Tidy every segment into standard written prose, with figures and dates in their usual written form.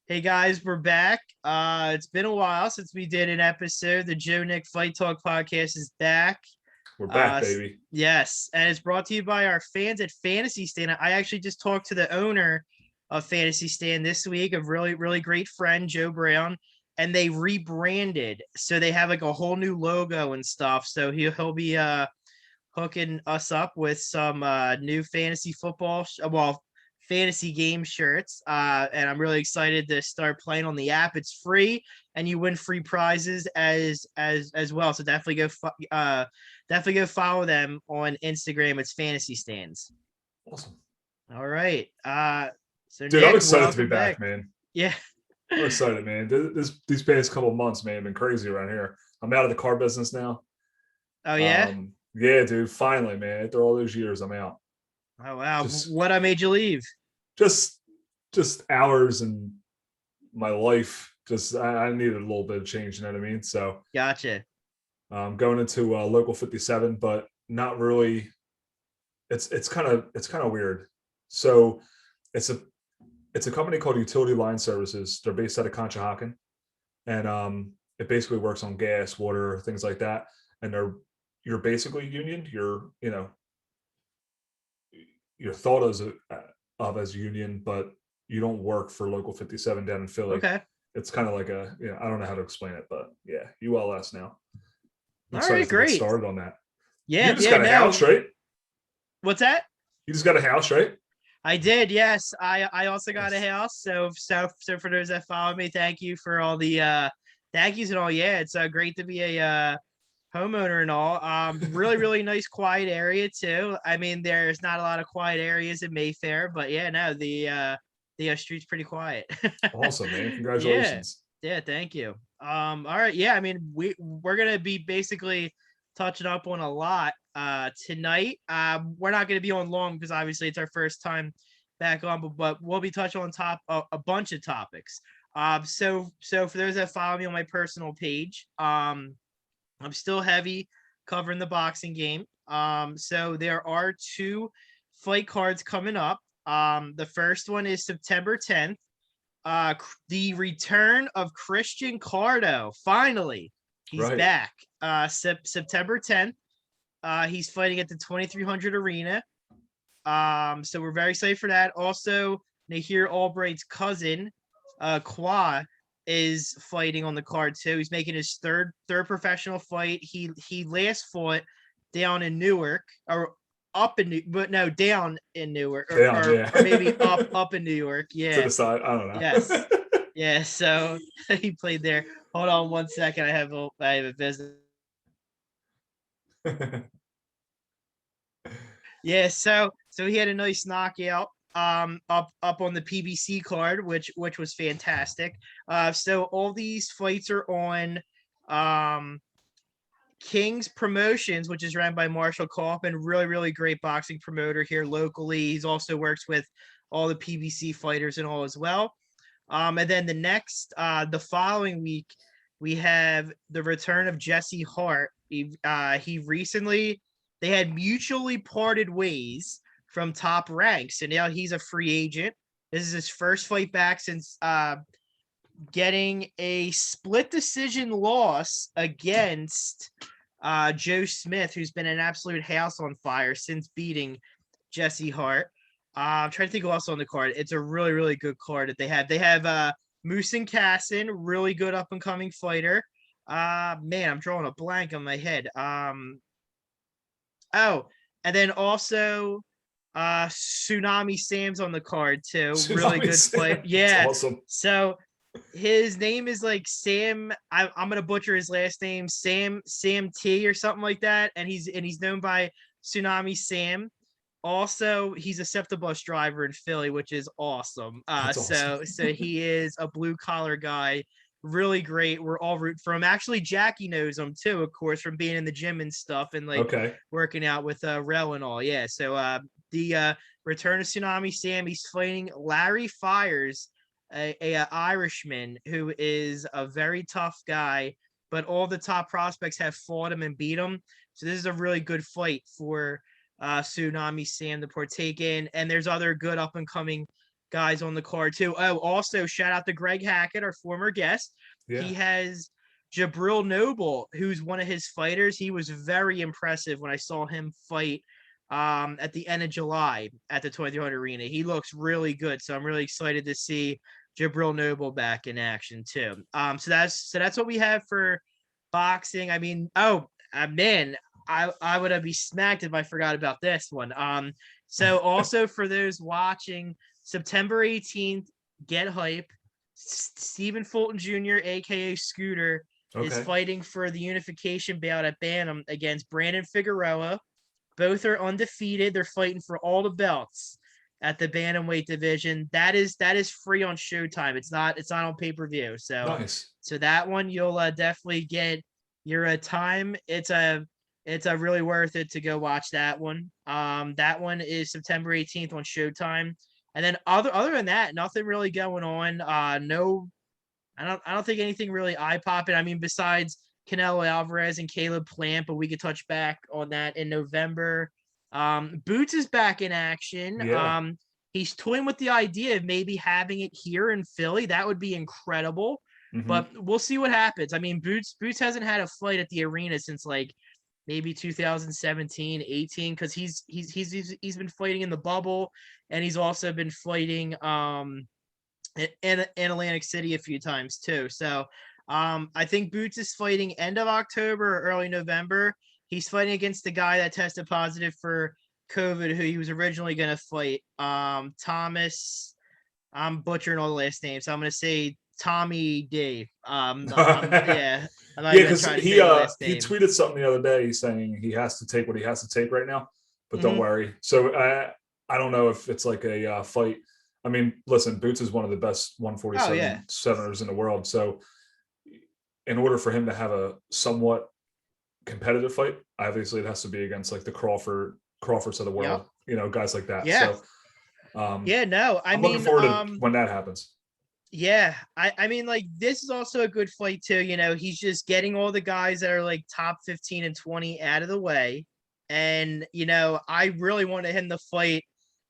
Hey guys, we're back. It's been a while since we did an episode. The Joe Nick Fight Talk podcast is back. We're back, Uh, baby. yes, and it's brought to you by our fans at Fantasy Stand. I actually just talked to the owner of Fantasy Stand this week, a really great friend, Joe Brown, and they rebranded. So they have like a whole new logo and stuff. So he'll be hooking us up with some new fantasy football, fantasy game shirts. And I'm really excited to start playing on the app. It's free, and you win free prizes as well. So definitely go follow them on Instagram. It's Fantasy Stands. Awesome. All right. So Dude, I'm Nick, excited to be welcome back, back. man. Yeah. I'm excited, man. These past couple months, man, have been crazy around here. I'm out of the car business now. Oh yeah. Yeah, dude, finally, man. After all those years, I'm out. Oh wow. Just What I made you leave? just just hours and my life. Just I needed a little bit of change, you know what I mean? So Gotcha. going into local 57, but not really. It's kind of weird. So it's a it's a company called Utility Line Services. They're based out of Conshohocken, and it basically works on gas, water, things like that. And you're basically union. You're thought of as union, but you don't work for Local 57 down in Philly. Okay. It's kind of like I don't know how to explain it, but yeah, ULS now. I'm All right. excited to get Great. started on that. Yeah. You just Yeah. got a house, No. right? What's that? You just got a house, right? I did, yes. I also got a Nice. house. So for those that follow me, thank you for all the thank yous and all. Yeah, it's great to be a homeowner and all. Really nice quiet area too. I mean, there's not a lot of quiet areas in Mayfair, but yeah, no, the street's pretty quiet. Awesome, man. Yeah. Congratulations. Yeah, thank you. All right, yeah, I mean, we're gonna be basically touching up on a lot tonight. We're not gonna be on long because obviously it's our first time back on, but we'll be touching on a bunch of topics. So for those that follow me on my personal page, I'm still heavy covering the boxing game. So there are two fight cards coming up. The first one is September 10th. The return of Christian Cardo. Finally, he's Right. back. September 10th. He's fighting at the 2300 arena. So we're very excited for that. Also, Nahir Albright's cousin, Kwa, is fighting on the card too. He's making his third professional fight. He last fought down in Newark, or up in but no, down in Newark, or, Down, or, yeah. or maybe up in New York. To Yeah. the side. I don't Yes. know. Yeah. So he played there. Hold on one second. I have a business. Yeah, so he had a nice knockout up on the PBC card, which was fantastic. So all these fights are on King's Promotions, which is run by Marshall Kaufman, really great boxing promoter here locally. He's also works with all the PBC fighters and all as well. And then the following week, we have the return of Jesse Hart. He recently, they had mutually parted ways from Top Rank, so now he's a free agent. This is his first fight back since getting a split decision loss against Joe Smith, who's been an absolute house on fire since beating Jesse Hart. I'm trying to think who else on the card. It's a really good card that they have. They have Moosin Casson, really good up and coming fighter. Man, I'm drawing a blank on my head. Oh, and then also Tsunami Sam's on the card too. Really Tsunami good fight. Sam. It's Yeah. awesome. So his name is like Sam. I'm gonna butcher his last name, Sam T or something like that. And he's known by Tsunami Sam. Also, he's a SEPTA bus driver in Philly, which is awesome. That's awesome. So he is a blue collar guy, really great. We're all rooting for him. Actually, Jackie knows him too, of course, from being in the gym and stuff, and like Okay. working out with Rel and all. Yeah. So the return of Tsunami Sam, he's fighting Larry Fires, a Irishman who is a very tough guy, but all the top prospects have fought him and beat him. So this is a really good fight for Tsunami Sam to partake in. And there's other good up and coming guys on the card too. Oh, also shout out to Greg Hackett, our former guest. Yeah. He has Jabril Noble, who's one of his fighters. He was very impressive when I saw him fight at the end of July at the 2300 Arena. He looks really good, so I'm really excited to see Jabril Noble back in action too. So that's what we have for boxing. I mean, man, I would be smacked if I forgot about this one. So also for those watching, September 18th, get hype. Stephen Fulton Jr., aka Scooter, is Okay. fighting for the unification bout at Bantam against Brandon Figueroa. Both are undefeated. They're fighting for all the belts at the bantamweight division. That is free on Showtime. It's not on pay-per-view. Nice. So that one you'll definitely get your time. It's a really worth it to go watch that one. That one is September 18th on Showtime. And then other than that, nothing really going on. No, I don't think anything really eye popping. I mean, besides Canelo Alvarez and Caleb Plant, but we could touch back on that in November. Boots is back in action. Yeah. He's toying with the idea of maybe having it here in Philly. That would be incredible. Hmm. But we'll see what happens. I mean, Boots hasn't had a fight at the arena since like maybe 2017, 18, because he's been fighting in the bubble, and he's also been fighting in Atlantic City a few times too. So I think Boots is fighting end of October or early November. He's fighting against the guy that tested positive for COVID, who he was originally going to fight. Thomas, I'm butchering all the last names, so I'm going to say Tommy D. Yeah, I'm not Yeah, even because trying to say the last he name. tweeted something the other day saying he has to take what he has to take right now, but don't Mhm. worry. So I don't know if it's like a fight. I mean, listen, Boots is one of the best Oh yeah, 147ers in the world. So in order for him to have a somewhat competitive fight, obviously it has to be against like the Crawfords of the yep, world, guys like that. yeah, So um, yeah. No, I I'm looking mean, forward to when that happens. yeah, I mean, like this is also a good fight too. He's just getting all the guys that are like top 15 and 20 out of the way, and I really wanted him to fight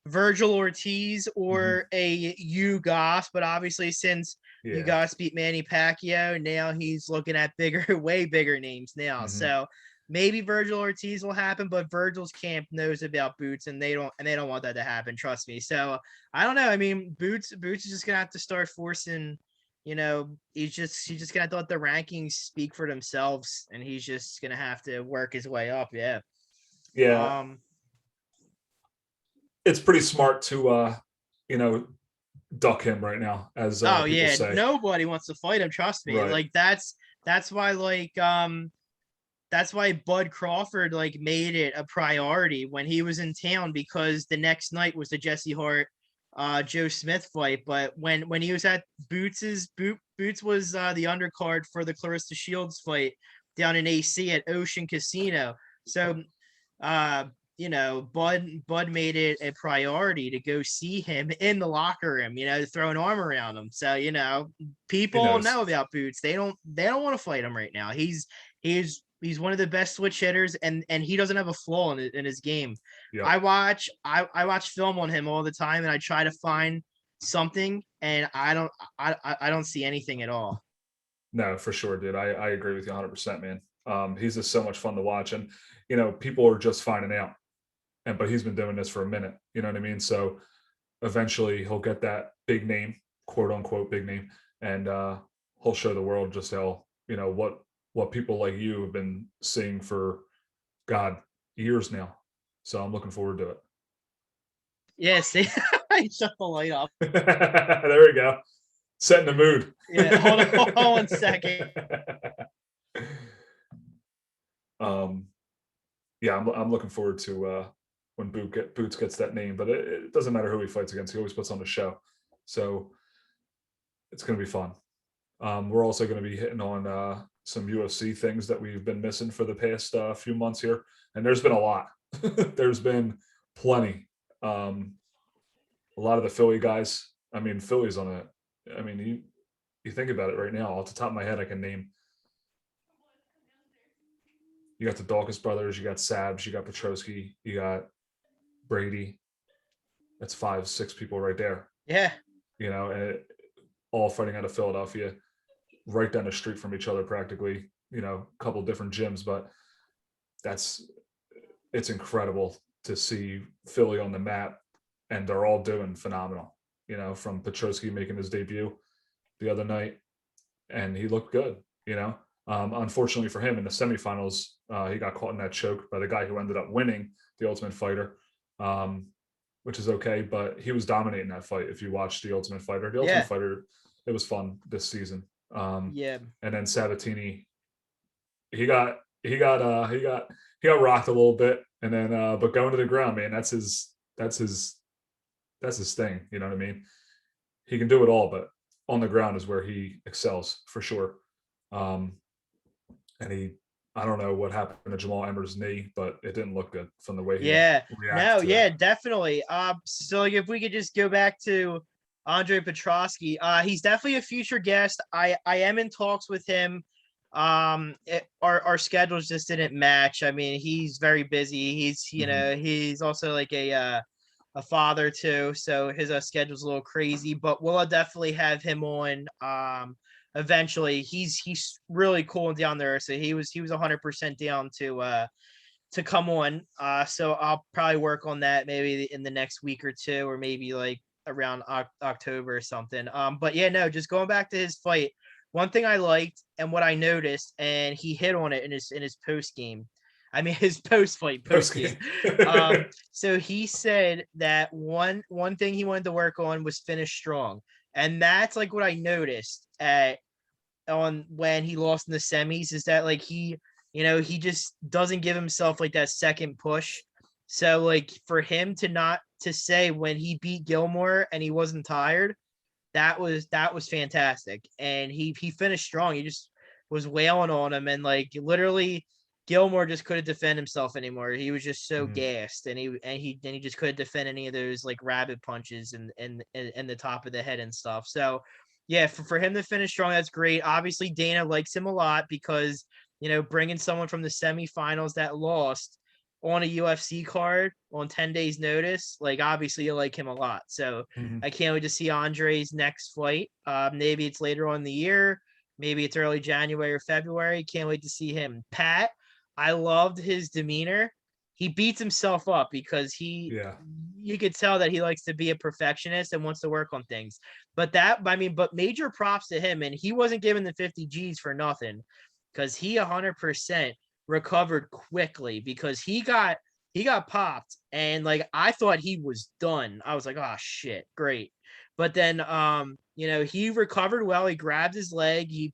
Virgil Ortiz Hmm. or a Ugas, but obviously since Yeah. Ugas beat Manny Pacquiao, now he's looking at bigger, way bigger names now. Hmm. So maybe Virgil Ortiz will happen, but Virgil's camp knows about Boots, and they don't want that to happen. Trust me. So I don't know. I mean, Boots is just gonna have to start forcing. He's just gonna have to let the rankings speak for themselves, and he's just gonna have to work his way up. Yeah. Yeah. Um. It's pretty smart to you know duck him right now, as Oh people yeah. say. Nobody wants to fight him. Trust me. Right. Like that's why that's why Bud Crawford like made it a priority when he was in town, because the next night was the Jesse Hart Joe Smith fight. But when he was at Boots was the undercard for the Clarissa Shields fight down in AC at Ocean Casino. So uh Bud made it a priority to go see him in the locker room, to throw an arm around him. So, He people know knows. about Boots. They don't want to fight him right now. He's one of the best switch hitters, and he doesn't have a flaw in his game. Yep. I watch film on him all the time, and I try to find something, and I don't see anything at all. No, for sure, dude. I agree with you 100%, man. He's just so much fun to watch, and people are just finding out, but he's been doing this for a minute. You know what I mean? So eventually he'll get that big name, quote unquote big name, and he'll show the world just how what people like you have been seeing for God years now. So I'm looking forward to Yeah, see, I shut the light off. it. There we go. Setting the mood. Yeah, hold on 1 second. um, yeah, I'm looking forward to when Boots gets that name, but it doesn't matter who he fights against. He always puts on a show, so it's going to be fun. We're also going to be hitting on some UFC things that we've been missing for the past few months here, and there's been a lot. There's been plenty. A lot of the Philly guys. I mean, Philly's on a. I mean, you think about it right now. Off the top of my head, I can name. You got the Dawkins brothers. You got Sabs. You got Petrosky. You got Brady. That's 5, 6 people right there, Yeah. and all fighting out of Philadelphia, right down the street from each other practically, a couple different gyms, but that's it's incredible to see Philly on the map, and they're all doing phenomenal. From Petrosky making his debut the other night, and he looked good. Unfortunately for him, in the semifinals, he got caught in that choke by the guy who ended up winning the Ultimate Fighter, which is okay. But he was dominating that fight. If you watch the Ultimate Fighter, Yeah. it was fun this season. Yeah. And then Sabatini, he got rocked a little bit, and then but going to the ground, man, that's his thing. You know what I mean? He can do it all, but on the ground is where he excels for sure. And I don't know what happened to Jamal Emmer's knee, but it didn't look good from the way he Yeah. reacted No, to yeah, that. definitely. So like if we could just go back to Andre Petrosky, he's definitely a future guest. I am in talks with him. Our schedules just didn't match. I mean, he's very busy. He's also like a father too, so his schedule's a little crazy. But we'll definitely have him on. Eventually, he's really cool down there. So he was 100% down to come on. So I'll probably work on that maybe in the next week or two, or maybe like around October or something. But yeah, no, just going back to his fight. One thing I liked and what I noticed, and he hit on it in his post game. I mean his post game. So he said that one thing he wanted to work on was finish strong, and that's like what I noticed at on when he lost in the semis is that like he just doesn't give himself like that second push. So like for him to not to say when he beat Gilmore and he wasn't tired, that was fantastic. And he finished strong. He just was wailing on him, and like literally Gilmore just couldn't defend himself anymore. He was just so Mhm. gassed, and he just couldn't defend any of those like rabbit punches and the top of the head and stuff. So yeah, for him to finish strong, that's great. Obviously, Dana likes him a lot because bringing someone from the semifinals that lost on a UFC card on 10 days notice, like obviously you like him a lot. So Mhm. I can't wait to see Andre's next fight. Maybe it's later on in the year, maybe it's early January or February. Can't wait to see him. Pat, I loved his demeanor. He beats himself up because Yeah. you could tell that he likes to be a perfectionist and wants to work on things. But major props to him, and he wasn't given the 50 G's for nothing because he 100% recovered quickly because he got popped, and like I thought he was done. I was like, oh shit, great. But then he recovered well. He grabbed his leg. He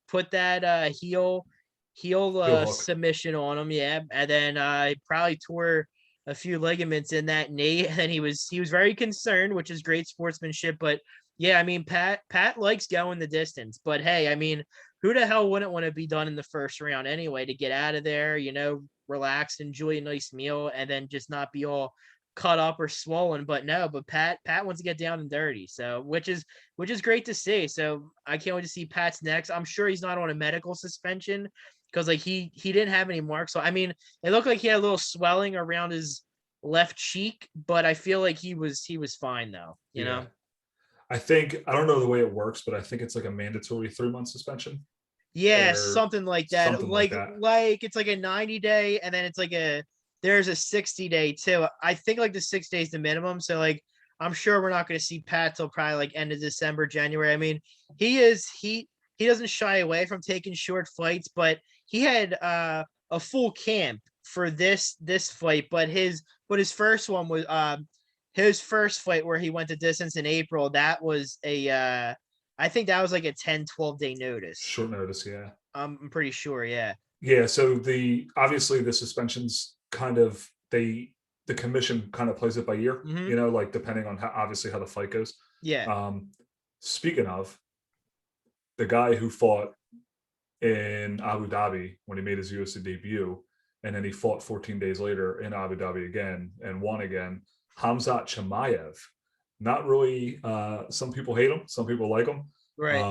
put that heel Heel hook. submission on him, yeah. And then he probably tore a few ligaments in that knee. And he was very concerned, which is great sportsmanship. But yeah, I mean Pat likes going the distance. But hey, I mean, who the hell wouldn't want to be done in the first round anyway to get out of there, relax, enjoy a nice meal, and then just not be all cut up or swollen. But no, but Pat wants to get down and dirty. So which is great to see. So I can't wait to see Pat's next. I'm sure he's not on a medical suspension because like he didn't have any marks. So I mean, it looked like he had a little swelling around his left cheek, but I feel like he was fine though. Yeah. I don't know the way it works, but I think it's like a mandatory 3-month suspension Yeah, or something like that. something like Like that. like it's like a 90-day, and then it's like there's a 60-day too. I think like the 6 days the minimum. So like I'm sure we're not going to see Pat till probably like end of December, January. I mean, he doesn't shy away from taking short fights, but he had a full camp for this fight, but his first one was his first fight where he went to distance in April. That was a I think that was like a 10-12 day notice. Short notice, yeah. I'm pretty sure. Yeah. Yeah, so obviously the suspensions kind of the commission kind of plays it by ear, Hmm. like depending on how the fight goes. Yeah. Um, Speaking of, the guy who fought in Abu Dhabi when he made his UFC debut, and then he fought 14 days later in Abu Dhabi again and won again, Hamzat Chimaev. Not really. Some people hate him, some people like him. Right.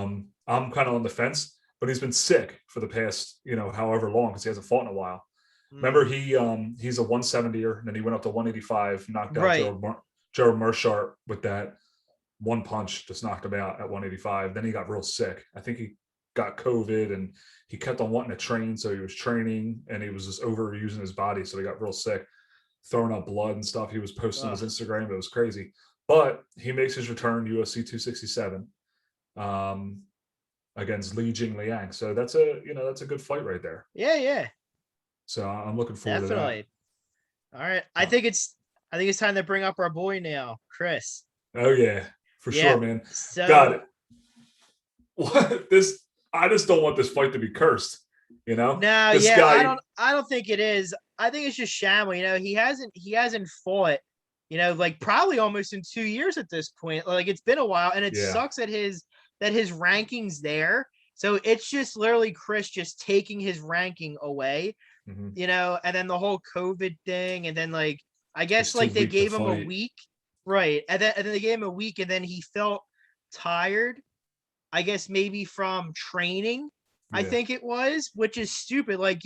I'm kind of on the fence, but he's been sick for the past, however long because he hasn't fought in a while. Remember, Mm. he's a 170er, and then he went up to 185, knocked out Right. Gerald Meerschaert with that one punch just knocked him out at 185. Then he got real sick. I think he got COVID and he kept on wanting to train. So he was training and he was just overusing his body. So he got real sick, throwing up blood and stuff. He was posting on his Instagram. It was crazy. But he makes his return UFC 267 against Li Jingliang. So that's a good fight right there. Yeah. So I'm looking forward Definitely. to All right. I think it's time to bring up our boy now, Chris. that. Oh yeah, for sure, man. So God, I just don't want this fight to be cursed. No, this yeah, guy, I don't think it is. I think it's just Shamble. He hasn't fought, like probably almost in 2 years at this point. Like it's been a while, and it sucks that his rankings there. So it's just literally Chris just taking his ranking away, and then the whole COVID thing, and then like I guess like they gave him a week, right? And then they gave him a week, and then he felt tired. I guess maybe from training. I think it was, which is stupid. Like,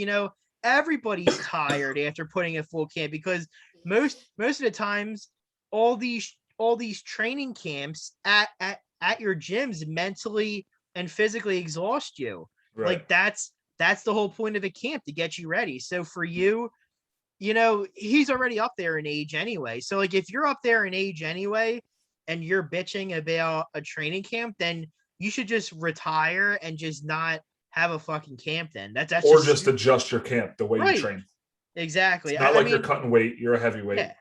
everybody's tired after putting a full camp because most of the times all these training camps at your gyms mentally and physically exhaust you. right. Like that's the whole point of a camp, to get you ready. So for you, he's already up there in age anyway. So like if you're up there in age anyway and you're bitching about a training camp, then you should just retire and just not have a fucking camp then. That's or just adjust your camp the way you train. Exactly. It's not like you're cutting weight, you're a heavyweight. Yeah.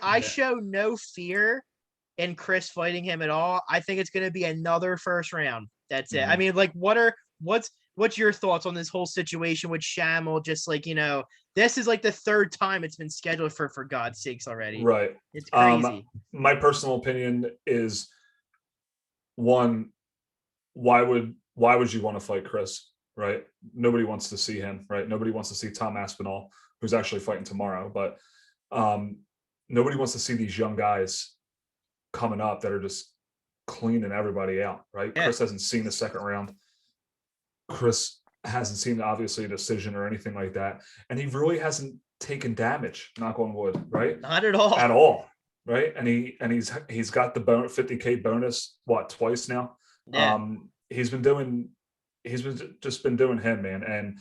I show no fear in Chris fighting him at all. I think it's going to be another first round. That's it. I mean, like what's your thoughts on this whole situation with Shamble? Just like, this is like the third time it's been scheduled for God's sakes already. Right. It's crazy. My personal opinion is, one, why would you want to fight Chris? Right? Nobody wants to see him, right? Nobody wants to see Tom Aspinall, who's actually fighting tomorrow, but nobody wants to see these young guys coming up that are just cleaning everybody out, right? Yeah. Chris hasn't seen the second round. Chris hasn't seen, obviously, a decision or anything like that. And he really hasn't taken damage, knock on wood, right? Not at all. At all, right? And he's got the 50K bonus, twice now? Yeah. He's been just been doing him, man. And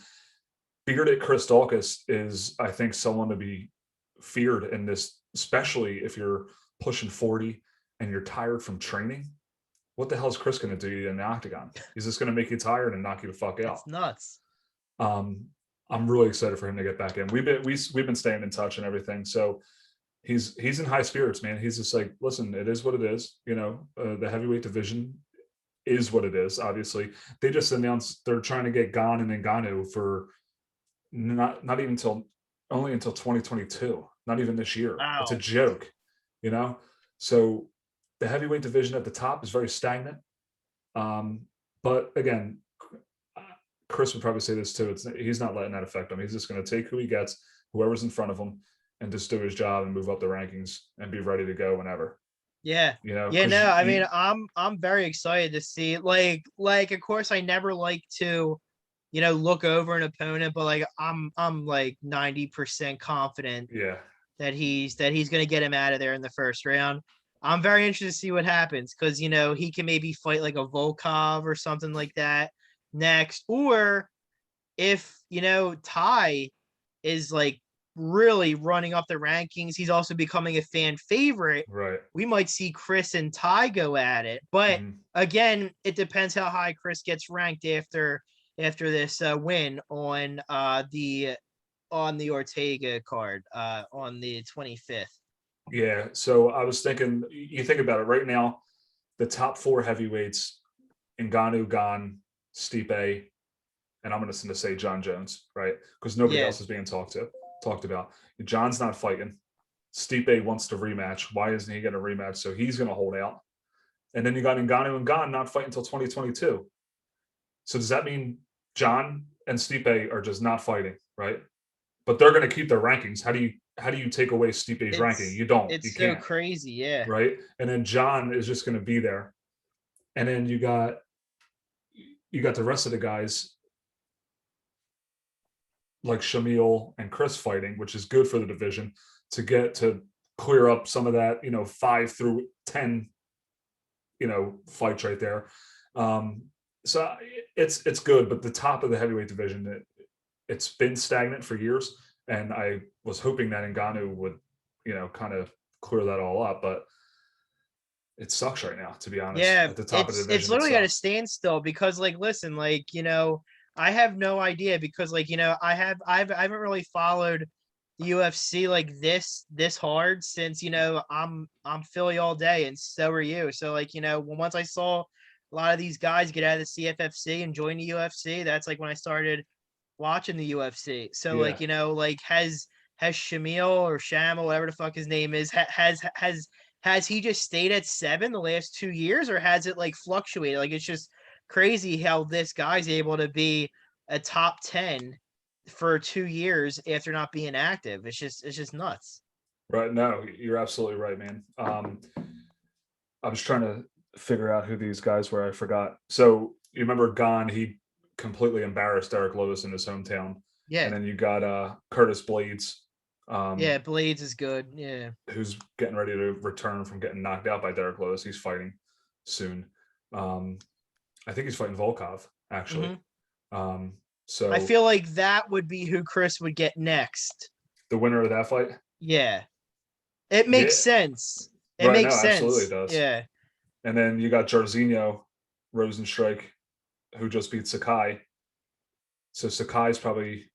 bearded Chris Daukaus is, I think, someone to be feared in this, especially if you're pushing 40 and you're tired from training. What the hell is Chris going to do in the octagon? He's just going to make you tired and knock you the fuck out. It's nuts. I'm really excited for him to get back in. We've been staying in touch and everything. So he's in high spirits, man. He's just like, listen, it is what it is. The heavyweight division is what it is. Obviously, they just announced they're trying to get Gane and Ngannou for not even until 2022. Not even this year. Wow. It's a joke, So the heavyweight division at the top is very stagnant. But again, Chris would probably say this too. He's not letting that affect him. He's just going to take who he gets, whoever's in front of him, and just do his job and move up the rankings and be ready to go whenever. Yeah. I mean, I'm very excited to see, like, of course I never like to, look over an opponent, but like, I'm like 90% confident. Yeah. That he's going to get him out of there in the first round. I'm very interested to see what happens because, he can maybe fight like a Volkov or something like that next. Or if, Tai is like really running up the rankings, he's also becoming a fan favorite. Right. We might see Chris and Tai go at it. But again, it depends how high Chris gets ranked after this win on the Ortega card on the 25th. Yeah. So I was thinking, you think about it right now, the top 4 heavyweights, Ngannou, Gane, Stipe, and I'm going to say John Jones, right? Because nobody else is being talked about. John's not fighting. Stipe wants to rematch. Why isn't he going to rematch? So he's going to hold out. And then you got Ngannou and Gane not fighting until 2022. So does that mean John and Stipe are just not fighting, right? But they're going to keep their rankings. How do you take away Stipe's ranking? You don't. It's so crazy, yeah. Right? And then John is just going to be there. And then you got the rest of the guys like Shamil and Chris fighting, which is good for the division to get to clear up some of that, 5 through 10, fights right there. Um, so it's good, but the top of the heavyweight division, it's been stagnant for years, and I was hoping that Ngannou would, kind of clear that all up, but it sucks right now, to be honest. Yeah, At the top of the it's division, it literally at a sucks. standstill because like listen, like, I have no idea because like, I haven't really followed the UFC like this hard since, I'm Philly all day and so are you. So like, once I saw a lot of these guys get out of the CFFC and join the UFC, that's like when I started watching the UFC. So Yeah. like, like has Shamil or Sham or whatever the fuck his name is has he just stayed at 7 the last 2 years, or has it like fluctuated? Like it's just crazy how this guy's able to be a top 10 for 2 years after not being active. It's just nuts. Right. No, you're absolutely right, man. I was trying to figure out who these guys were. I forgot. So you remember Gon? He completely embarrassed Derek Lewis in his hometown, and Yeah. then you got Curtis Blades, Yeah, Blades is good. Yeah. who's getting ready to return from getting knocked out by Derek Lewis. He's fighting soon. Um, I think he's fighting Volkov actually. Hmm. Um, I so feel like that would be who Chris would get next. the winner of that fight, Yeah. It yeah, makes sense. It right now, makes absolutely it sense. does. Yeah. And then you got Jarzinho Rosenstrike, who just beat Sakai. So Sakai's probably,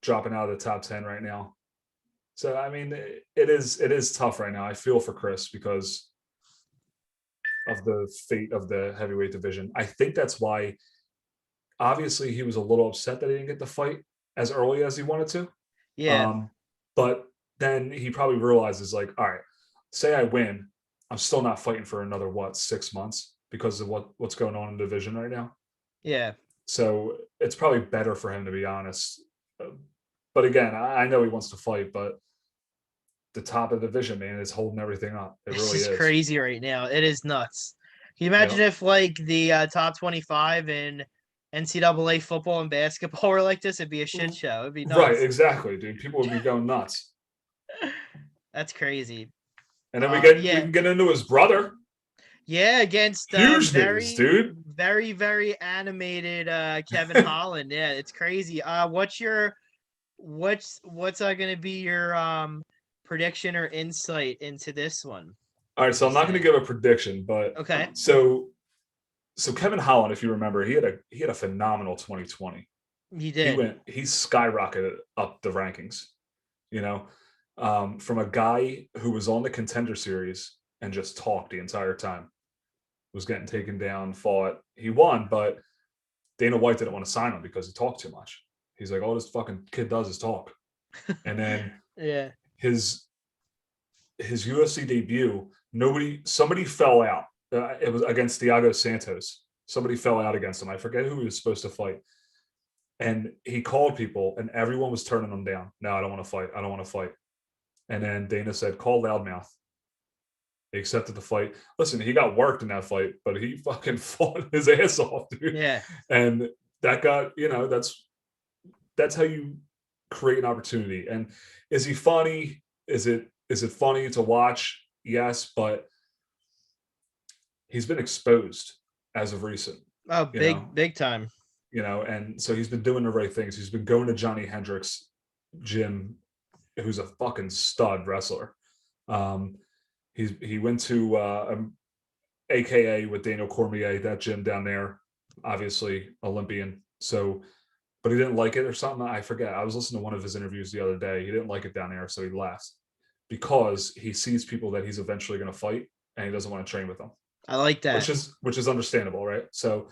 dropping out of the top 10 right now. So I mean, it is tough right now. I feel for Chris because of the fate of the heavyweight division. I think that's why obviously he was a little upset that he didn't get the fight as early as he wanted to. Yeah. Um, but then he probably realizes like, all right, say I win, I'm still not fighting for another 6 months because of what's going on in the division right now. Yeah. So it's probably better for him, to be honest. But again, I know he wants to fight, but the top of the division, man, is holding everything up. It It's really just is. crazy right now. It is nuts. Can you imagine Yep. if like the top 25 in NCAA football and basketball were like this? It'd be a shit show. It'd be Right, nuts. exactly, dude. People would be going nuts. That's crazy. And then we Yeah. can get into his brother. Yeah, against Huge news, very, dude. very, very animated Kevin Holland. Yeah, it's crazy. What's gonna be your prediction or insight into this one? All right, Would so you I'm not going to say? give a prediction, but Okay. so Kevin Holland, if you remember, he had a phenomenal 2020. He He did. he skyrocketed up the rankings. You know, from a guy who was on the Contender Series and just talked the entire time, was getting taken down, fought, he won, but Dana White didn't want to sign him because he talked too much. He's like, all this fucking kid does is talk. And then Yeah. his UFC debut, somebody fell out. It was against Thiago Santos. Somebody fell out against him. I forget who he was supposed to fight. And he called people, and everyone was turning him down. No, I don't want to fight. I don't want to fight. And then Dana said, call Loudmouth. He accepted the fight. Listen, he got worked in that fight, but he fucking fought his ass off, dude. Yeah. And that got, that's how you create an opportunity. And is he funny? Is it funny to watch? Yes, but he's been exposed as of recent, Oh, you know, big time. and so he's been doing the right things. He's been going to Johnny Hendricks gym, who's a fucking stud wrestler. Um, he went to AKA with Daniel Cormier, that gym down there, obviously Olympian. So, but he didn't like it or something. I forget. I was listening to one of his interviews the other day. He didn't like it down there, so he left because he sees people that he's eventually going to fight, and he doesn't want to train with them, I like which that. is understandable, right? So,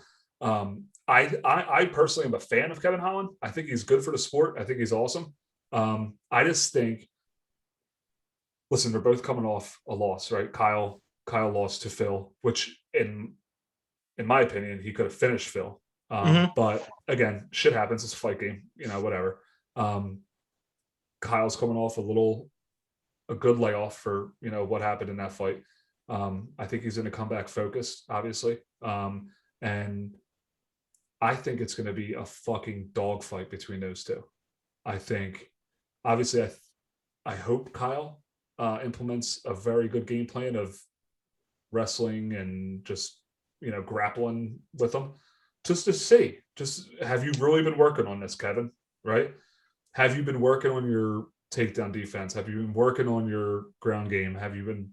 I personally am a fan of Kevin Holland. I think he's good for the sport. I think he's awesome. I just think, listen, they're both coming off a loss, right? Kyle lost to Phil, which in my opinion, he could have finished Phil. Hmm. But again, shit happens. It's a fight game, whatever. Kyle's coming off a good layoff for what happened in that fight. I think he's going to come back focused, obviously, and I think it's going to be a fucking dogfight between those two. I think, obviously, I hope Kyle implements a very good game plan of wrestling and just grappling with them, just to see, just have you really been working on this, Kevin? Right? Have you been working on your takedown defense? Have you been working on your ground game? Have you been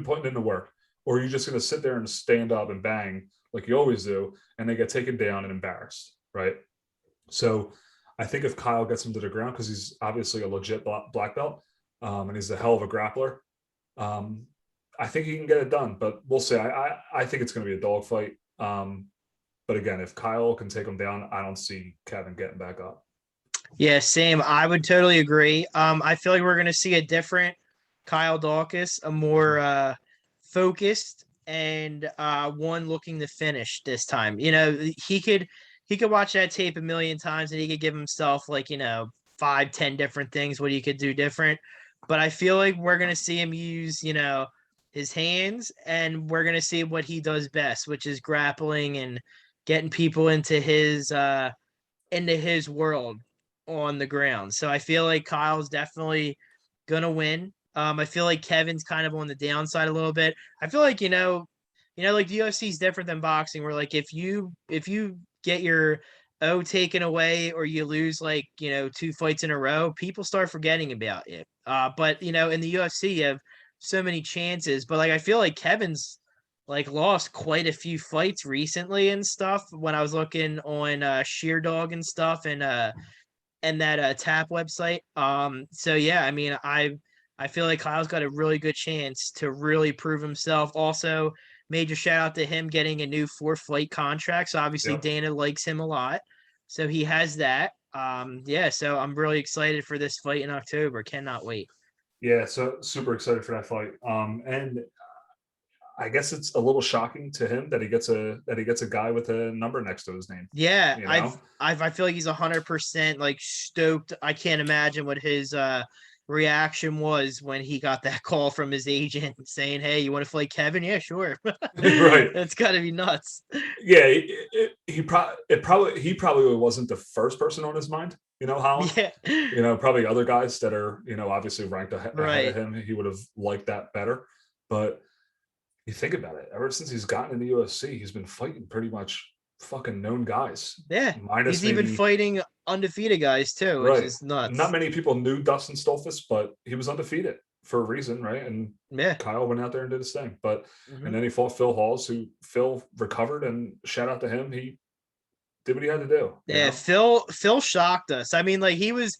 putting in the work? Or are you just going to sit there and stand up and bang like you always do, and they get taken down and embarrassed, right? So I think if Kyle gets him to the ground, because he's obviously a legit black belt, and he's a hell of a grappler, I think he can get it done. But we'll see. I think it's going to be a dogfight. But again, if Kyle can take him down, I don't see Kevin getting back up. Yeah, same. I would totally agree. I feel like we're going to see a different Kyle Dawkins, a more focused and one looking to finish this time. He could watch that tape a million times and he could give himself like 5-10 different things what he could do different. But I feel like we're going to see him use his hands, and we're going to see what he does best, which is grappling and getting people into his world on the ground. So I feel like Kyle's definitely gonna win. I feel like Kevin's kind of on the downside a little bit. I feel like like the UFC is different than boxing, where like if you get your O taken away or you lose 2 fights in a row, people start forgetting about it. But in the UFC you have so many chances. But like I feel like Kevin's lost quite a few fights recently and stuff when I was looking on Sheerdog and stuff and that TAP website. So yeah, I mean, I feel like Kyle's got a really good chance to really prove himself. Also, major shout out to him getting a new 4-fight contract. So obviously Yep. Dana likes him a lot, so he has that. Yeah, so I'm really excited for this fight in October. Cannot wait. Yeah, so super excited for that fight. And I guess it's a little shocking to him that he gets a guy with a number next to his name. Yeah, You know, I feel like he's 100% stoked. I can't imagine what his reaction was when he got that call from his agent saying, "Hey, you want to fight Kevin?" Yeah, sure. right? That's got to be nuts. Yeah, he probably wasn't the first person on his mind. Holland. Yeah, Probably other guys that are obviously ranked ahead right. of him. He would have liked that better, but you think about it. Ever since he's gotten in the UFC, he's been fighting pretty much fucking known guys, Yeah, minus he's even maybe. fighting undefeated guys too, which Right. is Not nuts. many people knew Dustin Stolfus, but he was undefeated for a reason, right? And Yeah. Kyle went out there and did his thing. And Hmm. then he fought Phil Halls, who Phil recovered, and shout out to him. He did what he had to do, Yeah, Phil shocked us. I mean, he was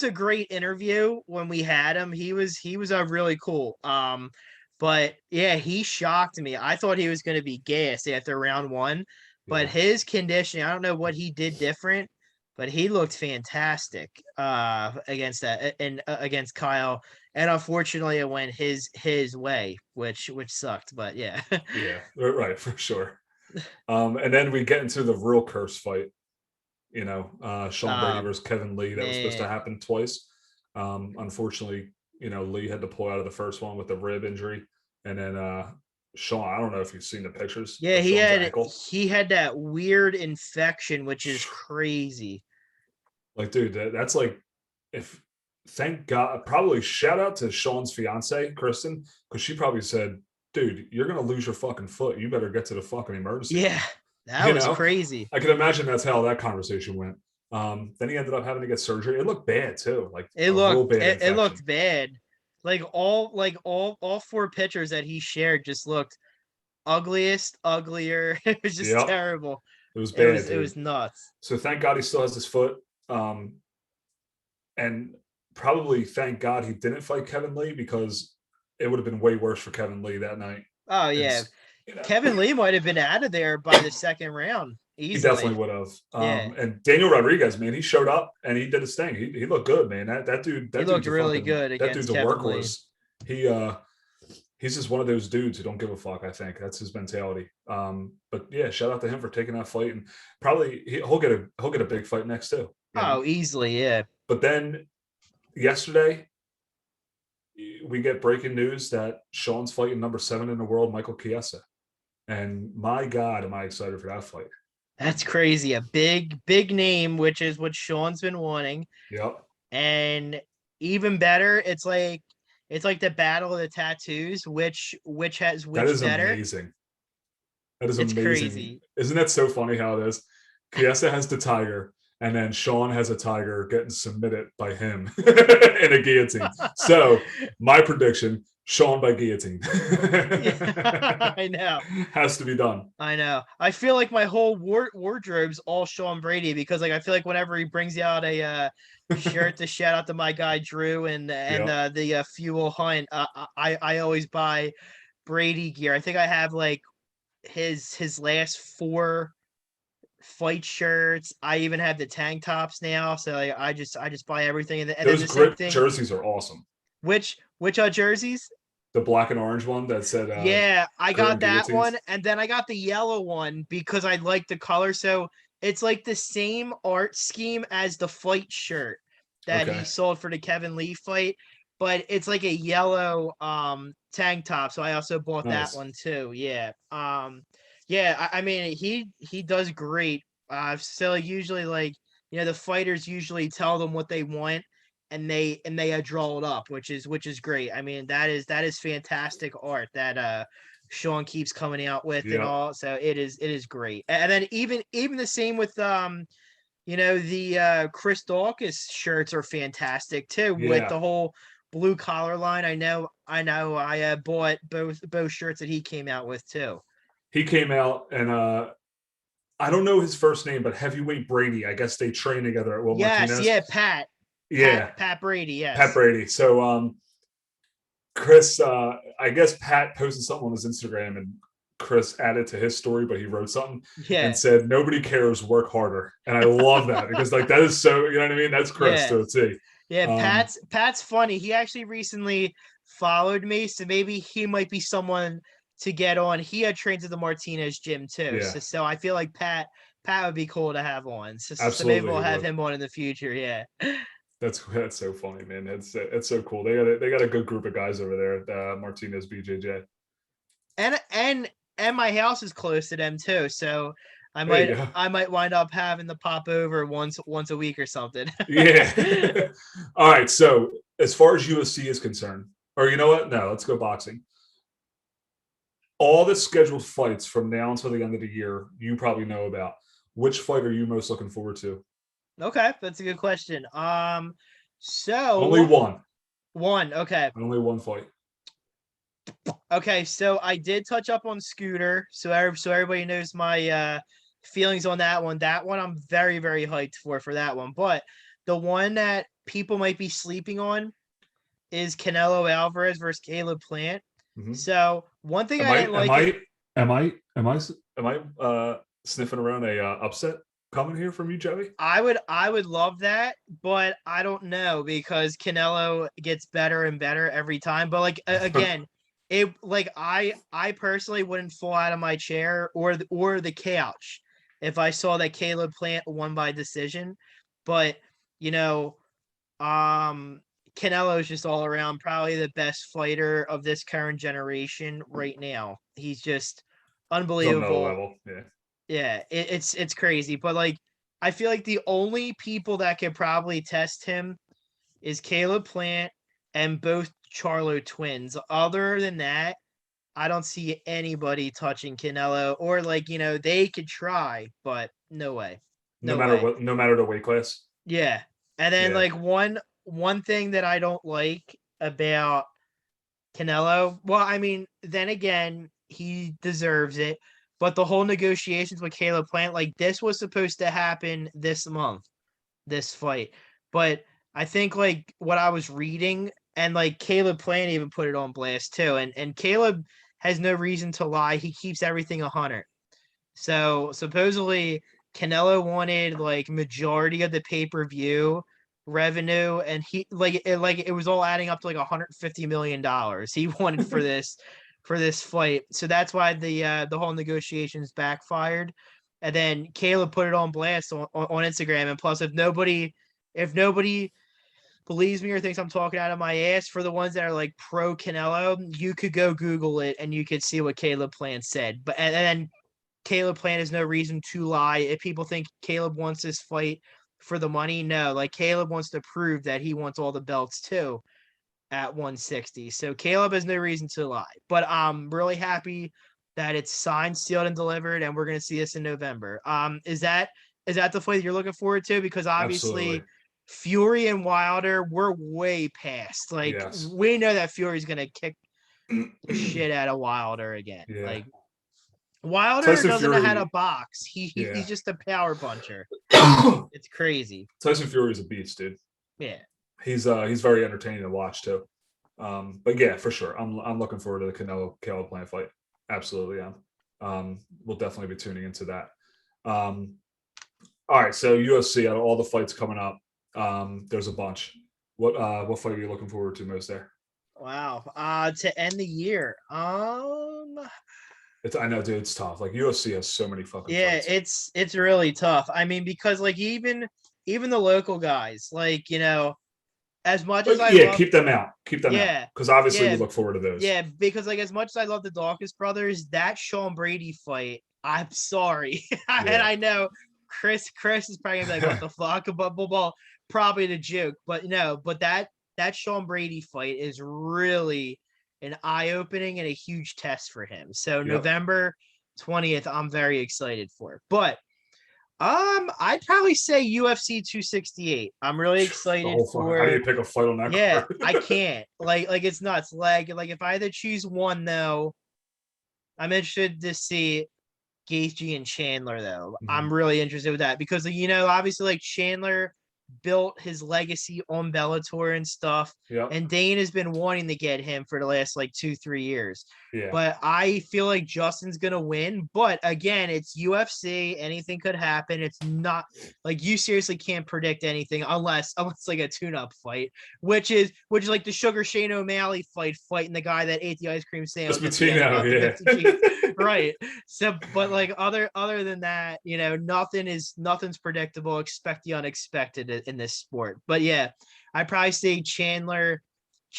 a great interview when we had him. He was a really cool. But yeah, he shocked me. I thought he was going to be gassed after round 1, but Yeah. his conditioning, I don't know what he did different, but he looked fantastic against that and against Kyle. And unfortunately, it went his way, which sucked. But yeah. Yeah. Right, for sure. And then we get into the real curse fight, Sean Brady um versus Kevin Lee. That was supposed to man. happen twice. Unfortunately, Lee had to pull out of the first one with the rib injury. And then Sean, I don't know if you've seen the pictures Yeah, of he Sean's had ankle. he had that weird infection, which is crazy. Like, dude, that's like, if thank God, probably shout out to Sean's fiance, Kristen, because she probably said, dude, you're gonna lose your fucking foot. You better get to the fucking emergency Yeah, room. that You was know, crazy. I can imagine that's how that conversation went. Then he ended up having to get surgery. It looked bad too, like It a real looked bad it, it infection. looked bad. All 4 pictures that he shared just looked ugliest, uglier. It was just Yep, terrible. it was It bad, was it dude. was nuts. So thank God he still has his foot. And probably thank God he didn't fight Kevin Lee, because it would have been way worse for Kevin Lee that night. Oh And yeah. you know, Kevin Lee might have been out of there by the second round he easily. definitely would have. Yeah. And Daniel Rodriguez, man, he showed up and he did his thing. He looked good, man. He That looked dude's a really fucking good that against dude's a Kevin Lee. workhorse. He he's just one of those dudes who don't give a fuck. I think that's his mentality. But yeah, shout out to him for taking that fight, and probably he'll get a big fight next too. Oh, easily, yeah. But then yesterday we get breaking news that Sean's fighting number 7 in the world, Michael Chiesa. And my God, am I excited for that fight? That's crazy. A big name, which is what Sean's been wanting. Yep. And even better, it's like It's like the battle of the tattoos, which has That which is better. amazing. That is It's amazing. crazy. Isn't that so funny how it is? Kiesa has the tiger, and then Sean has a tiger getting submitted by him in a guillotine. So my prediction: Sean by guillotine Yeah, I know. has to be done. I know. I feel like my whole wardrobe's all Sean Brady because like I feel like whenever he brings out a shirt to shout out to my guy Drew and Yeah, the Fuel Hunt, I always buy Brady gear. I think I have like his last four fight shirts. I even have the tank tops now, so like, I just buy everything and then those the same grit thing. jerseys are awesome. Which jerseys? The black and orange one that said Yeah, I "Grit got and that one, guillotines." and then I got the yellow one because I like the color. So it's like the same art scheme as the fight shirt that he Okay, sold for the Kevin Lee fight, but it's like a yellow tank top. So I also bought that nice. one too. Yeah. Yeah, I mean he does great. So usually like the fighters usually tell them what they want and they draw it up, which is great. I mean, that is fantastic art that Sean keeps coming out with and Yep. all. So it is great. And then even the same with the Chris Dawkins shirts are fantastic too with Yeah. the whole blue collar line. I know I bought both shirts that he came out with too. He came out and I don't know his first name, but Heavyweight Brady. I guess they train together at Will Yes, Martinez. yeah, Pat. Pat Yeah, Pat Brady, Pat yes. Brady. So Chris, I guess Pat posted something on his Instagram and Chris added to his story, but he wrote something and Yeah. said, "Nobody cares, work harder." And I love that because like that is so, you know what I mean? That's Chris Yeah. to a T. Yeah, Um, Pat's funny. He actually recently followed me, so maybe he might be someone to get on. He had trained at the Martinez gym too, yeah, so I feel like Pat would be cool to have on. So maybe absolutely we'll he have would. him on in the future. Yeah, That's so funny, man. It's so cool. They got a good group of guys over there at Martinez BJJ. and my house is close to them too, so I There you might go. I might wind up having to pop over once a week or something. Yeah. All right. So as far as UFC is concerned, or you know what? No, let's go boxing. All the scheduled fights from now until the end of the year, you probably know about. Which fight are you most looking forward to? Okay, that's a good question. Only So one. one. Okay. Only one fight. Okay, so I did touch up on Scooter, so everybody knows my feelings on that one. That one I'm very very hyped for that one. But the one that people might be sleeping on is Canelo Alvarez versus Caleb Plant. Mhm. So one thing Am I I? didn't Am like it. I? Am I? Am I? Am I? Sniffing around a upset coming here from you, Joey? I would love that, but I don't know because Canelo gets better and better every time. But like again, it like I personally wouldn't fall out of my chair or the couch if I saw that Caleb Plant won by decision. But you know, um Canelo is just all around probably the best fighter of this current generation right now. He's just It's on another unbelievable. level. Yeah. Yeah, it's crazy, but like I feel like the only people that could probably test him is Caleb Plant and both Charlo twins. Other than that, I don't see anybody touching Canelo or like, they could try, but no way. No No matter way. what. No matter the weight class. Yeah. And then Yeah. like one thing that I don't like about Canelo, well, I mean, then again, he deserves it. But the whole negotiations with Caleb Plant, like this was supposed to happen this month, this fight. But I think like what I was reading, and like Caleb Plant even put it on blast too. And Caleb has no reason to lie. He keeps everything 100. So supposedly Canelo wanted like majority of the pay-per-view revenue, and he like it was all adding up to like $150 million he wanted for this fight. So that's why the whole negotiations backfired. And then Caleb put it on blast on Instagram. And plus, if nobody believes me or thinks I'm talking out of my ass, for the ones that are like pro Canelo, you could go Google it and you could see what Caleb Plant said. But and then Caleb Plant has no reason to lie. If people think Caleb wants this fight for the money, no. Like Caleb wants to prove that he wants all the belts too. at 160. So Caleb has no reason to lie. But I'm really happy that it's signed, sealed, and delivered, and we're gonna see this in November. Is that the fight you're looking forward to? Because Absolutely. obviously Fury and Wilder, we're way past. Like Yes. we know that Fury's gonna kick the shit out of Wilder again. Yeah. Like Wilder Tyson doesn't know how to Fury. box. He's Yeah. just a power puncher. Tyson It's crazy. Fury is a beast, dude. Yeah. He's very entertaining to watch too. But yeah, for sure. I'm looking forward to the Canelo Caleb Plant fight. Absolutely am. We'll definitely be tuning into that. All right, so UFC, out of all the fights coming up, there's a bunch. What fight are you looking forward to most there? Wow. To end the year. I know, dude, it's tough. Like UFC has so many fucking Yeah, fights. it's really tough. I mean, because like even the local guys, like, as much as But I yeah, love, keep them out. Keep them out. yeah, Because obviously we yeah, look forward to those. yeah, because like as much as I love the Dawkins brothers, that Sean Brady fight, I'm sorry. And Yeah. I know Chris is probably gonna be like, what the fuck? But probably the joke. But no, but that Sean Brady fight is really an eye-opening and a huge test for him. So Yep. November 20th, I'm very excited for. But I'd probably say UFC 268. I'm really The excited whole fucking. How do for. you pick a fight on that Yeah, card? I can't. Like it's nuts. Like if I had to choose one though, I'm interested to see Gaethje and Chandler though. Mhm. I'm really interested with that because obviously like Chandler built his legacy on Bellator and stuff, Yep. and Dane has been wanting to get him for the last like 2-3 years. Yeah. But I feel like Justin's gonna win. But again, it's UFC. Anything could happen. It's not like you seriously can't predict anything unless like a tune-up fight, which is like the Sugar Shane O'Malley fighting the guy that ate the ice cream Just sandwich at the between end now, about the yeah. Mr. Cheese. Right. So, but like other than that, nothing's predictable. Expect the unexpected in this sport. But yeah, I probably say Chandler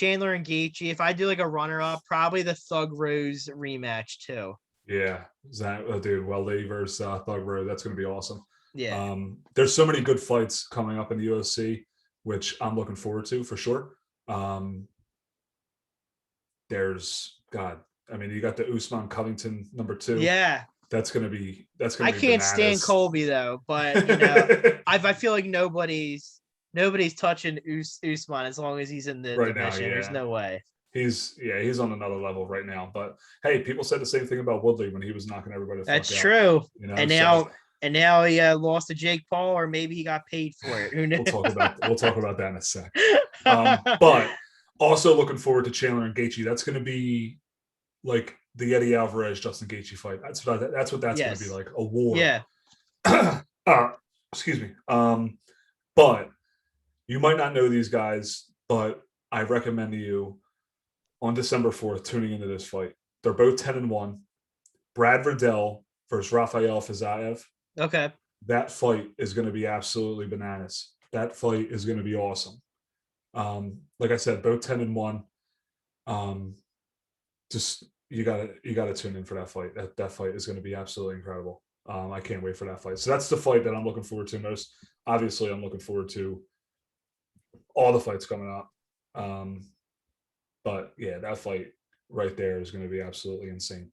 and Gaethje. If I do like a runner-up, probably the Thug Rose rematch too. Yeah. Dude, Weldy versus Thug Road. That's going to be awesome. Yeah. There's so many good fights coming up in the UFC, which I'm looking forward to for sure. There's God. I mean, you got the Usman Covington #2. Yeah. That's gonna be I can't stand bananas. Colby though, but I feel like nobody's touching Usman as long as he's in the Right now, division. There's yeah. no way. He's on another level right now. But hey, people said the same thing about Woodley when he was knocking everybody the That's fuck out. true. You know, And so now he lost to Jake Paul, or maybe he got paid for it. Who knows? we'll talk about that in a sec. But also looking forward to Chandler and Gaethje. That's going to be like the Eddie Alvarez Justin Gaethje fight. That's what that's going to be like, a war. Yeah. Excuse me. But you might not know these guys, but I recommend to you on December 4th tuning into this fight. They're both 10-1. Brad Riddell versus Rafael Fiziev. Okay. That fight is going to be absolutely bananas. That fight is going to be awesome. Like I said, both 10-1. Just you gotta tune in for that fight. That fight is going to be absolutely incredible. I can't wait for that fight. So that's the fight that I'm looking forward to most. Obviously, I'm looking forward to all the fights coming up. But yeah, that fight right there is going to be absolutely insane.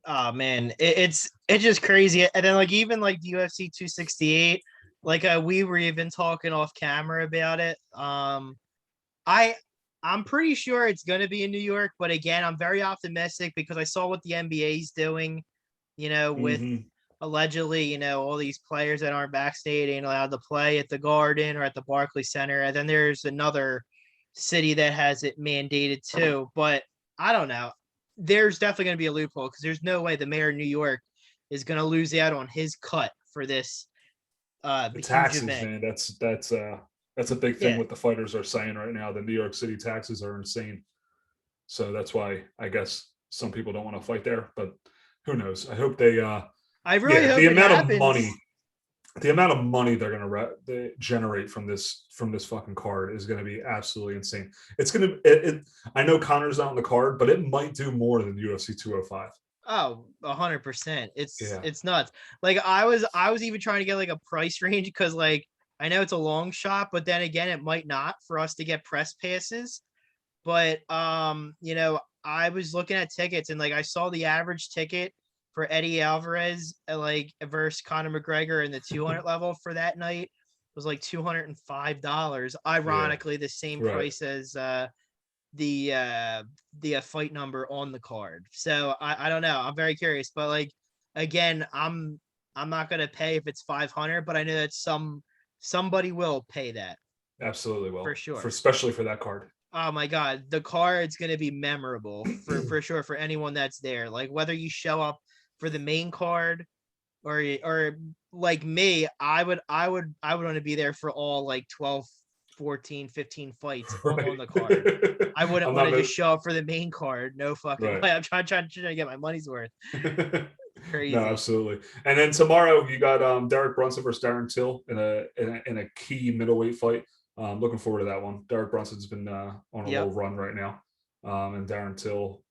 Oh man, it's just crazy. And then like even like the UFC 268, like we were even talking off camera about it. I'm pretty sure it's going to be in New York, but again, I'm very optimistic because I saw what the NBA is doing, with allegedly, all these players that aren't vaccinated ain't allowed to play at the Garden or at the Barclays Center. And then there's another city that has it mandated too. But I don't know. There's definitely going to be a loophole because there's no way the mayor of New York is going to lose out on his cut for this. The taxes, man. That's a big thing. Yeah. What the fighters are saying right now. The New York City taxes are insane. So that's why I guess some people don't want to fight there. But who knows? I hope they. I really hope the it amount happens. of money. The amount of money they're going to generate from this fucking card is going to be absolutely insane. It's going to. I know Connor's not on the card, but it might do more than UFC 205. Oh, 100%. It's nuts. Like I was even trying to get like a price range because like I know it's a long shot, but then again, it might not for us to get press passes. But I was looking at tickets and like I saw the average ticket for Eddie Alvarez like versus Conor McGregor in the 200 level for that night was like $205. Yeah, Ironically, the same right. price as the fight number on the card. So I don't know. I'm very curious, but like again, I'm not gonna pay if it's 500, but I know that somebody will pay that Absolutely for will. For sure. especially for that card. Oh my god, the card's gonna be memorable for sure for anyone that's there. Like whether you show up for the main card or like me, I would want to be there for all like 12, 14, 15 fights on Right. the card. I wouldn't I'm want not to just mi- show up for the main card. No fucking right. way. I'm trying to get my money's worth. No, Crazy. absolutely. And then tomorrow you got Derek Brunson versus Darren Till in a key middleweight fight. Looking forward to that one. Derek Brunson's been on a Yep. little run right now, and Darren Till,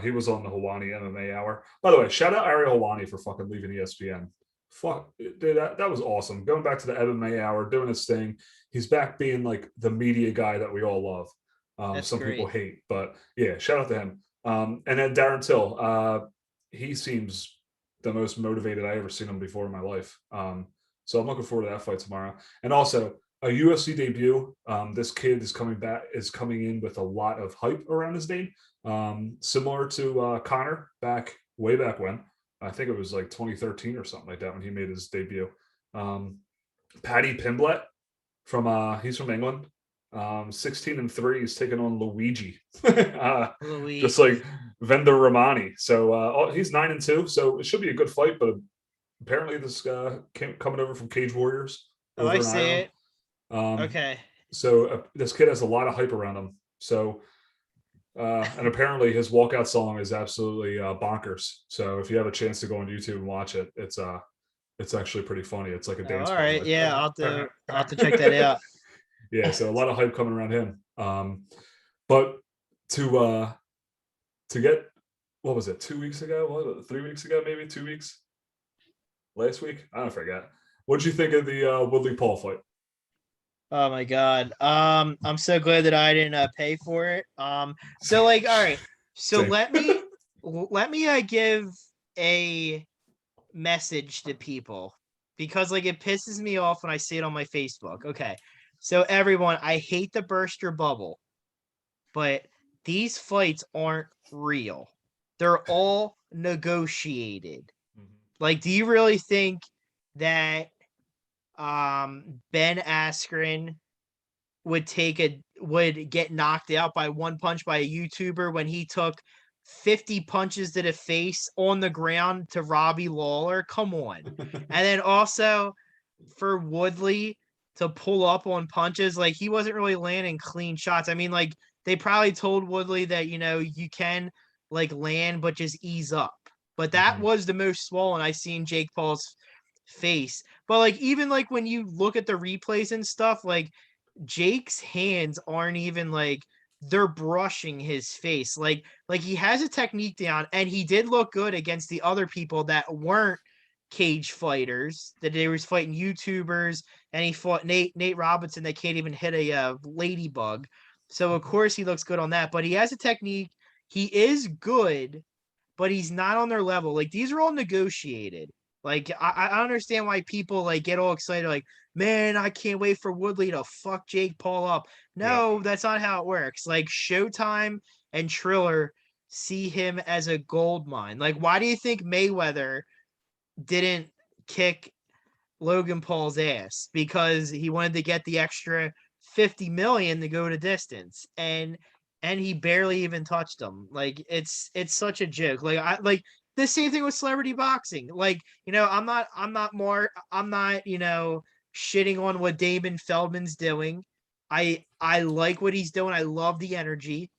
he was on the Hawani MMA Hour. By the way, shout out Ariel Hawani for fucking leaving ESPN. Fuck, dude, that was awesome. Going back to the MMA Hour, doing his thing. He's back being like the media guy that we all love. That's Some people great. hate, but yeah, shout out to him. And then Darren Till, he seems the most motivated I ever seen him before in my life. So I'm looking forward to that fight tomorrow. And also a UFC debut. This kid is coming in with a lot of hype around his name, similar to Connor way back when. I think it was like 2013 or something like that when he made his debut. Paddy Pimblett he's from England. 16-3. He's taking on Luigi. Just Luigi. like Vendor Romani. So he's 9-2. So it should be a good fight. But apparently this coming over from Cage Warriors Oh, I over in see Ireland. it. Um, Okay. so this kid has a lot of hype around him. So and apparently his walkout song is absolutely bonkers. So if you have a chance to go on YouTube and watch it, it's actually pretty funny. It's like a Oh, dance all party. right. Like, Yeah, I'll have to check that out. yeah, so a lot of hype coming around him. But to get, what was it, 2 weeks ago? What, 3 weeks ago, maybe 2 weeks? Last week? I don't forget. What did you think of the Woodley Paul fight? Oh my god. I'm so glad that I didn't pay for it. So like, all right. So Same. let me give a message to people because like it pisses me off when I see it on my Facebook. Okay. So everyone, I hate the burst your bubble, but these fights aren't real. They're all negotiated. Like, do you really think that Ben Askren would get knocked out by one punch by a YouTuber when he took 50 punches to the face on the ground to Robbie Lawler? Come on. And then also for Woodley to pull up on punches, like he wasn't really landing clean shots. I mean, like they probably told Woodley that, you can like land, but just ease up. But that Mhm. was the most swollen I seen Jake Paul's face. But like even like when you look at the replays and stuff, like Jake's hands aren't even like they're brushing his face. Like he has a technique down and he did look good against the other people that weren't cage fighters, that they was fighting YouTubers, and he fought Nate Robinson that can't even hit a ladybug. So of course he looks good on that, but he has a technique. He is good, but he's not on their level. Like these are all negotiated. Like I understand why people like get all excited, like, man, I can't wait for Woodley to fuck Jake Paul up. Yeah. No, that's not how it works. Like Showtime and Triller see him as a gold mine. Like, why do you think Mayweather didn't kick Logan Paul's ass? Because he wanted to get the extra 50 million to go to distance. And he barely even touched him. Like it's such a joke. Like I like the same thing with celebrity boxing. Like, I'm not shitting on what Damon Feldman's doing. I like what he's doing. I love the energy.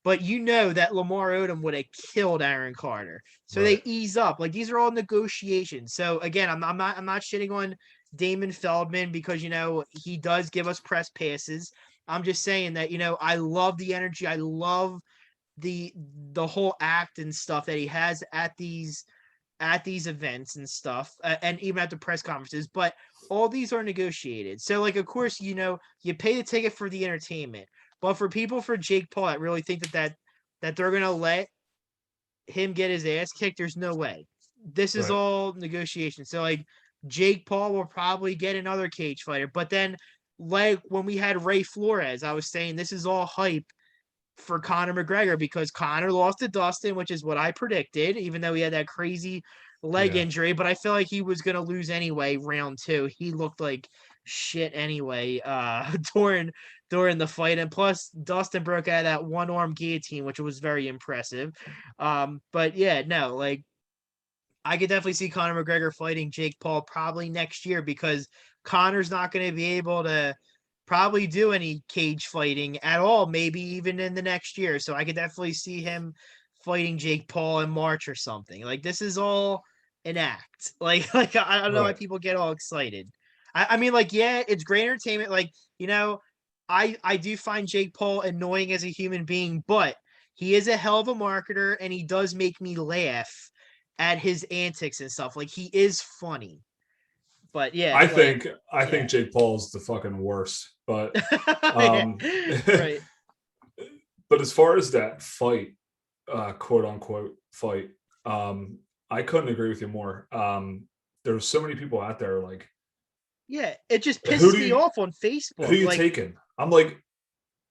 But that Lamar Odom would have killed Aaron Carter. So Right. they ease up. Like these are all negotiations. So again, I'm not shitting on Damon Feldman because he does give us press passes. I'm just saying that I love the energy. I love the whole act and stuff that he has at these events and stuff, and even at the press conferences. But all these are negotiated. So like, of course, you pay the ticket for the entertainment. But for people for Jake Paul that really think that they're gonna let him get his ass kicked, there's no way. This is Right. all negotiation. So like Jake Paul will probably get another cage fighter, but then like when we had Ray Flores, I was saying this is all hype for Conor McGregor because Conor lost to Dustin, which is what I predicted, even though he had that crazy leg Yeah. injury. But I feel like he was gonna lose anyway. Round two, he looked like shit anyway. During the fight, and plus Dustin broke out of that one arm guillotine, which was very impressive. But yeah, no, like I could definitely see Conor McGregor fighting Jake Paul probably next year because Conor's not going to be able to probably do any cage fighting at all, maybe even in the next year. So I could definitely see him fighting Jake Paul in March or something. Like this is all an act. Like I don't know why Right. people get all excited. I mean, like, yeah, it's great entertainment. Like, you know, I do find Jake Paul annoying as a human being, but he is a hell of a marketer and he does make me laugh at his antics and stuff. Like he is funny. But yeah, I like think I think yeah. Jake Paul's the fucking worst. But Yeah. um Right. but as far as that fight, quote unquote fight, I couldn't agree with you more. There's so many people out there like, Yeah. It just who pisses do me you off on who are Facebook. you Like, taking? I'm like,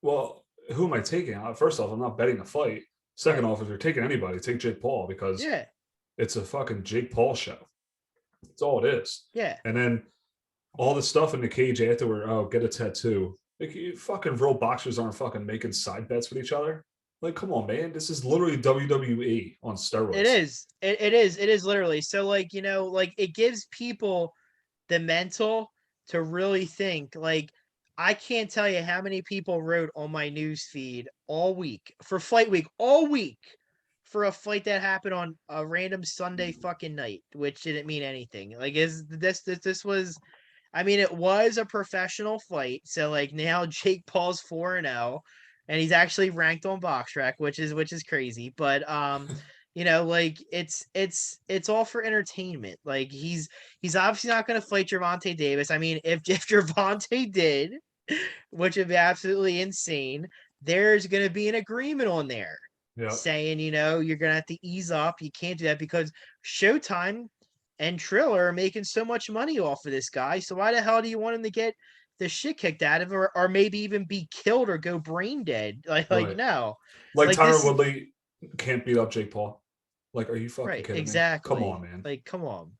well, who am I taking? First off, I'm not betting the fight. Second right. off, if you're taking anybody, take Jake Paul because Yeah. it's a fucking Jake Paul show. That's all it is. Yeah. And then all the stuff in the cage afterward, oh, get a tattoo. Like you fucking real boxers aren't fucking making side bets with each other. Like, come on, man. This is literally WWE on It steroids. is. It is. It is literally. So like, like it gives people the mental to really think. Like, I can't tell you how many people wrote on my news feed all week for fight week, all week for a fight that happened on a random Sunday fucking night, which didn't mean anything. Like, is this was I mean, it was a professional fight. So like now Jake Paul's 4-0 and he's actually ranked on BoxRec, which is crazy. But like it's all for entertainment. Like he's obviously not going to fight Gervonta Davis. I mean, if Gervonta did, which would be absolutely insane, there's going to be an agreement on there Yeah. saying, you're going to have to ease up. You can't do that because Showtime and Triller are making so much money off of this guy. So why the hell do you want him to get the shit kicked out of him or maybe even be killed or go brain dead? Like Right. no. Like Like Tyron this is Woodley can't beat up Jake Paul. Like, are you fucking right, kidding me? Come exactly. on, man. Like, come on.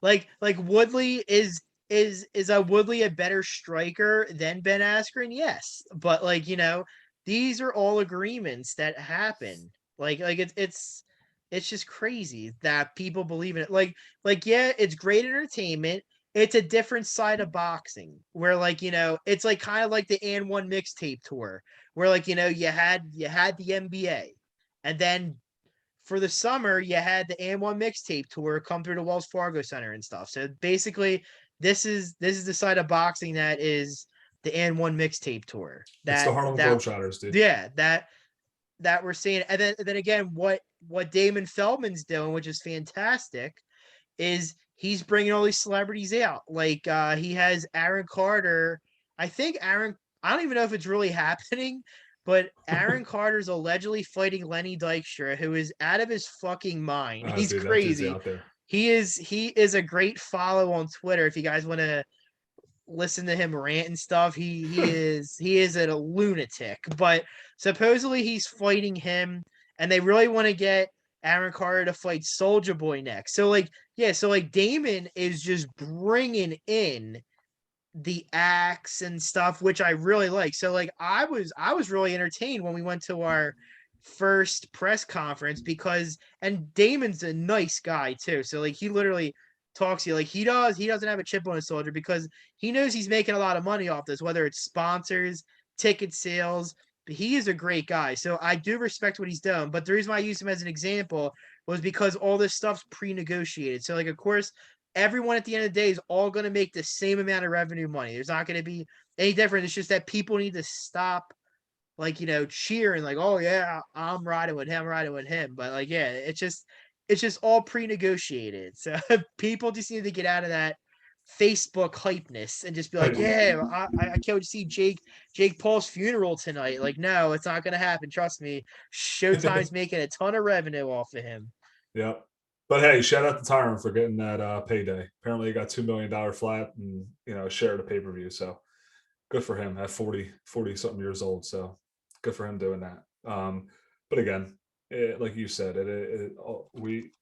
Like Woodley is a Woodley a better striker than Ben Askren? Yes. But like, these are all agreements that happen. Like it's just crazy that people believe in it. Like yeah, it's great entertainment. It's a different side of boxing where like, it's like kind of like the and one mixtape tour where like, you had the NBA and then for the summer, you had the and one mixtape tour come through the Wells Fargo Center and stuff. So basically, this is the side of boxing that is the and one mixtape tour. It's the That Harlem that Globetrotters, dude. yeah, that we're seeing. And then again, what Damon Feldman's doing, which is fantastic, is he's bringing all these celebrities out. Like he has Aaron Carter. I think Aaron. I don't even know if it's really happening, but Aaron Carter's allegedly fighting Lenny Dykstra, who is out of his fucking mind. He's Dude, that dude's crazy. out there. He is a great follow on Twitter if you guys want to listen to him rant and stuff. He is a lunatic, but supposedly he's fighting him, and they really want to get Aaron Carter to fight Soldier Boy next. So like yeah, so like Damon is just bringing in the acts and stuff, which I really like. So like I was really entertained when we went to our first press conference because and Damon's a nice guy too. So like he literally talks to you like he doesn't have a chip on his shoulder because he knows he's making a lot of money off this, whether it's sponsors, ticket sales. But he is a great guy. So I do respect what he's done. But the reason why I used him as an example was because all this stuff's pre-negotiated. So like of course everyone at the end of the day is all going to make the same amount of revenue money. There's not going to be any different. It's just that people need to stop, like, cheering, like, oh, yeah, I'm riding with him. But, like, yeah, it's just all pre negotiated. So people just need to get out of that Facebook hypeness and just be like, yeah, I can't wait to see Jake Paul's funeral tonight. Like, no, it's not gonna happen. Trust me. Showtime's making a ton of revenue off of him. Yep. But hey, shout out to Tyron for getting that payday. Apparently, he got $2 million flat and share the pay per view. So good for him at 40 something years old. So good for him doing that. But again, like you said,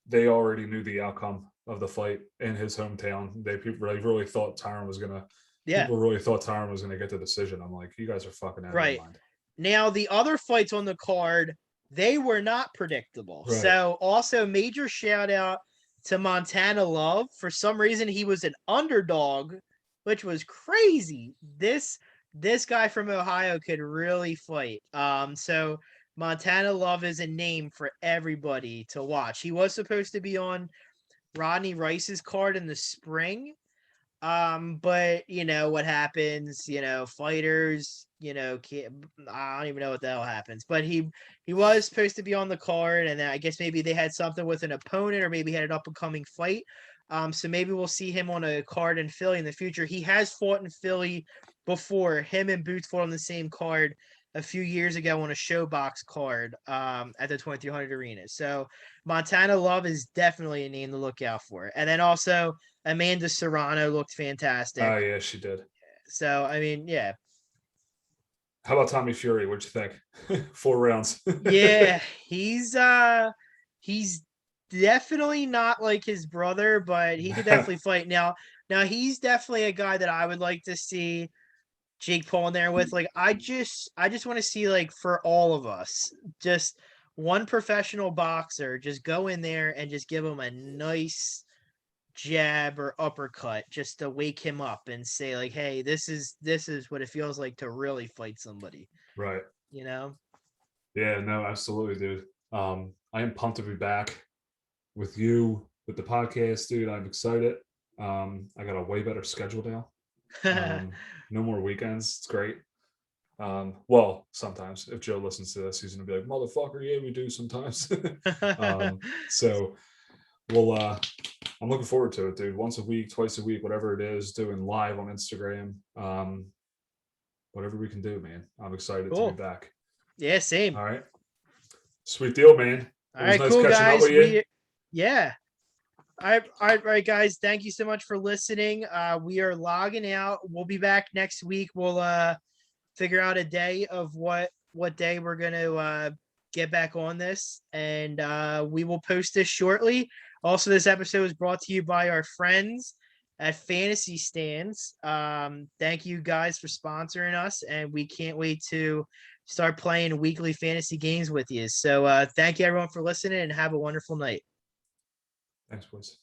they already knew the outcome of the fight in his hometown. People really thought Tyron was gonna. Yeah. People really thought Tyron was gonna get the decision. I'm like, you guys are fucking out of Right. your mind. Now the other fights on the card, they were not predictable. Right. So also major shout out to Montana Love. For some reason, he was an underdog, which was crazy. This guy from Ohio could really fight. So Montana Love is a name for everybody to watch. He was supposed to be on Rodney Rice's card in the spring. But what happens, fighters, I don't even know what the hell happens, but he was supposed to be on the card, and then I guess maybe they had something with an opponent, or maybe he had an up and coming fight. So maybe we'll see him on a card in Philly in the future. He has fought in Philly before. Him and Boots fought on the same card a few years ago on a ShoBox card at the 2300 Arena. So Montana Love is definitely a name to look out for. And then also Amanda Serrano looked fantastic. Oh yeah, she did. So I mean, yeah. How about Tommy Fury? What'd you think? 4 rounds. Yeah, he's definitely not like his brother, but he could definitely fight. Now he's definitely a guy that I would like to see Jake Paul in there with. Like, I just want to see, like, for all of us, just one professional boxer just go in there and just give him a nice jab or uppercut just to wake him up and say, like, hey, this is what it feels like to really fight somebody. Right. Yeah, no, absolutely, dude. I am pumped to be back with you with the podcast, dude. I'm excited. I got a way better schedule now. No more weekends. It's great. Well, sometimes if Joe listens to this, he's gonna be like, motherfucker, yeah, we do sometimes. So we'll I'm looking forward to it, dude. Once a week, twice a week, whatever it is, doing live on Instagram. Whatever we can do, man. I'm excited to be back. Yeah, same. All right. Sweet deal, man. All right, nice cool, guys. Yeah. All right, guys. Thank you so much for listening. We are logging out. We'll be back next week. We'll figure out a day of what day we're gonna get back on this, and we will post this shortly. Also, this episode is brought to you by our friends at Fantasy Stands. Thank you guys for sponsoring us, and we can't wait to start playing weekly fantasy games with you. So thank you everyone for listening, and have a wonderful night. Thanks, boys.